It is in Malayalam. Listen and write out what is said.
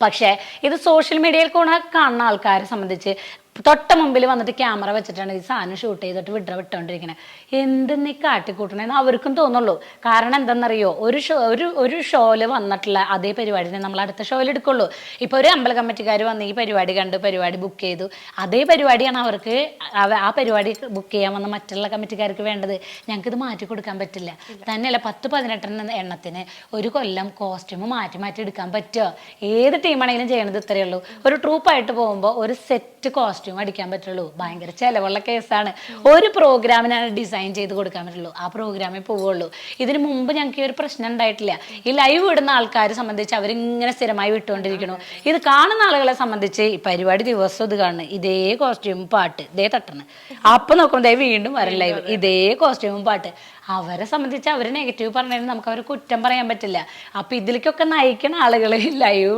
പക്ഷേ ഇത് സോഷ്യൽ മീഡിയയിൽ കാണുന്ന ആൾക്കാരെ സംബന്ധിച്ച് തൊട്ട മുമ്പിൽ വന്നിട്ട് ക്യാമറ വെച്ചിട്ടാണ് ഈ സാധനം ഷൂട്ട് ചെയ്തിട്ട് വിട്ടോണ്ടിരിക്കണത്. എന്തെന്നീ കാട്ടിക്കൂട്ടണേന്ന് അവർക്കും തോന്നുള്ളൂ. കാരണം എന്തെന്നറിയോ, ഒരു ഷോയിൽ വന്നിട്ടുള്ള അതേ പരിപാടിനെ നമ്മൾ അടുത്ത ഷോയിൽ എടുക്കുള്ളൂ. ഇപ്പോൾ ഒരു അമ്പല കമ്മിറ്റിക്കാർ വന്ന് ഈ പരിപാടി കണ്ട് പരിപാടി ബുക്ക് ചെയ്തു, അതേ പരിപാടിയാണ് അവർക്ക് ആ പരിപാടി ബുക്ക് ചെയ്യാൻ വന്ന മറ്റുള്ള കമ്മിറ്റിക്കാർക്ക് വേണ്ടത്. ഞങ്ങൾക്കിത് മാറ്റി കൊടുക്കാൻ പറ്റില്ല. തന്നെയല്ല 10-18 എണ്ണത്തിന് ഒരു കൊല്ലം കോസ്റ്റ്യൂം മാറ്റി മാറ്റി എടുക്കാൻ പറ്റുമോ? ഏത് ടീമാണെങ്കിലും ചെയ്യണത് ഇത്രയേ ഉള്ളൂ. ഒരു ട്രൂപ്പായിട്ട് പോകുമ്പോൾ ഒരു സെറ്റ് കോസ്റ്റ്യൂം അടിക്കാൻ പറ്റുള്ളൂ. ഭയങ്കര ചിലവുള്ള കേസാണ്. ഒരു പ്രോഗ്രാമിനാണ് ഡിസൈൻ ചെയ്ത് കൊടുക്കാൻ പറ്റുള്ളൂ. ആ പ്രോഗ്രാമേ പോവുള്ളൂ. ഇതിനു മുമ്പ് ഞങ്ങൾക്ക് ഈ ഒരു പ്രശ്നം ഉണ്ടായിട്ടില്ല. ഈ ലൈവ് വിടുന്ന ആൾക്കാരെ സംബന്ധിച്ച് അവരിങ്ങനെ സ്ഥിരമായി വിട്ടുകൊണ്ടിരിക്കണു. ഇത് കാണുന്ന ആളുകളെ സംബന്ധിച്ച് ഈ പരിപാടി ദിവസം ഇത് കാണുന്നത് ഇതേ കോസ്റ്റ്യൂം പാട്ട് ഇതേ തട്ടണ്. അപ്പൊ നോക്കുമ്പോൾ വീണ്ടും വരും ലൈവ് ഇതേ കോസ്റ്റ്യൂമും പാട്ട്. അവരെ സംബന്ധിച്ച് അവർ നെഗറ്റീവ് പറഞ്ഞാലും നമുക്ക് അവരെ കുറ്റം പറയാൻ പറ്റില്ല. അപ്പൊ ഇതിലേക്കൊക്കെ നയിക്കുന്ന ആളുകൾ ലൈവ്